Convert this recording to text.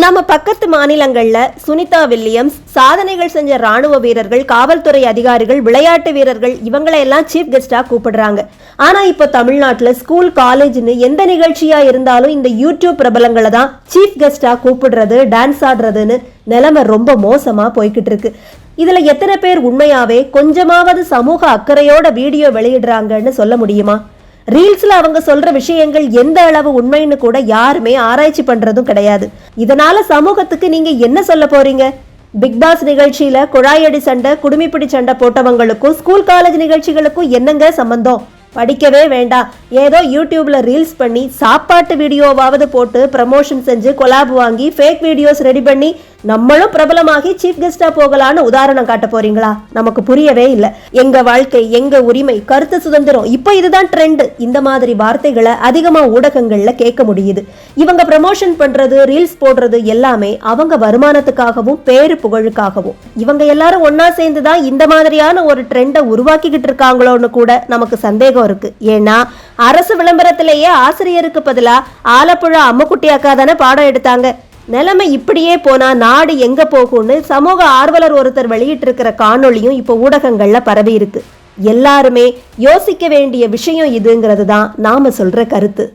நம்ம பக்கத்து மாநிலங்கள்ல சுனிதா வில்லியம்ஸ், சாதனைகள் செஞ்ச ராணுவ வீரர்கள், காவல்துறை அதிகாரிகள், விளையாட்டு வீரர்கள் இவங்களையெல்லாம் சீஃப் கெஸ்டா கூப்பிடுறாங்க. ஆனா இப்போ தமிழ்நாட்டுல ஸ்கூல், காலேஜ்னு எந்த நிகழ்ச்சியா இருந்தாலும் இந்த யூடியூப் பிரபலங்களை தான் சீஃப் கெஸ்டா கூப்பிடுறது, டான்ஸ் ஆடுறதுன்னு நிலைமை ரொம்ப மோசமா போய்கிட்டு இருக்கு. இதுல எத்தனை பேர் உண்மையாவே கொஞ்சமாவது சமூக அக்கறையோட வீடியோ வெளியிடுறாங்கன்னு சொல்ல முடியுமா? ரீல்ஸ்ல அவங்க சொல்ற விஷயங்கள் எந்த அளவு உண்மைன்னு கூட யாருமே ஆராய்ச்சி பண்றதும் கிடையாது. இதனால சமூகத்துக்கு நீங்க என்ன சொல்ல போறீங்க? பிக் பாஸ் நிகழ்ச்சியில குழாயடி சண்டை, குடுமிப்பிடி சண்டை போட்டவங்களுக்கும் ஸ்கூல், காலேஜ் நிகழ்ச்சிகளுக்கும் என்னங்க சம்பந்தம்? படிக்கவே வேண்டாம், ஏதோ யூடியூப்ல ரீல்ஸ் பண்ணி சாப்பாட்டு வீடியோவாவது போட்டு ப்ரமோஷன் செஞ்சு கொலாப் வாங்கி ஃபேக் வீடியோஸ் ரெடி பண்ணி நம்மளும் பிரபலமாகி சீஃப் கெஸ்டா போகலான்னு உதாரணம் காட்ட போறீங்களா? நமக்கு புரியவே இல்லை. எங்க வாழ்க்கை, எங்க உரிமை, கருத்து சுதந்திரம், இப்போ இதுதான் ட்ரெண்ட். இந்த மாதிரி வார்த்தைகளை அதிகமா ஊடகங்கள்ல கேட்க முடியுது. இவங்க ப்ரமோஷன் பண்றது, ரீல்ஸ் போடுறது எல்லாமே அவங்க வருமானத்துக்காகவும் பேரு புகழுக்காகவும். இவங்க எல்லாரும் ஒன்னா சேர்ந்துதான் இந்த மாதிரியான ஒரு ட்ரெண்டை உருவாக்கிக்கிட்டு இருக்காங்களோன்னு கூட நமக்கு சந்தேகம் இருக்கு. ஏன்னா அரசு விளம்பரத்திலேயே ஆசிரியருக்கு பதிலா ஆலப்புழா அம்முக்குட்டி அக்கா தானே பாடம் எடுத்தாங்க. நிலைமை இப்படியே போனா நாடு எங்க போகும்னு சமூக ஆர்வலர் ஒருத்தர் வெளியிட்டு இருக்கிற காணொளியும் இப்போ ஊடகங்கள்ல பரவி இருக்கு. எல்லாருமே யோசிக்க வேண்டிய விஷயம் இதுங்கிறது தான் நாம சொல்ற கருத்து.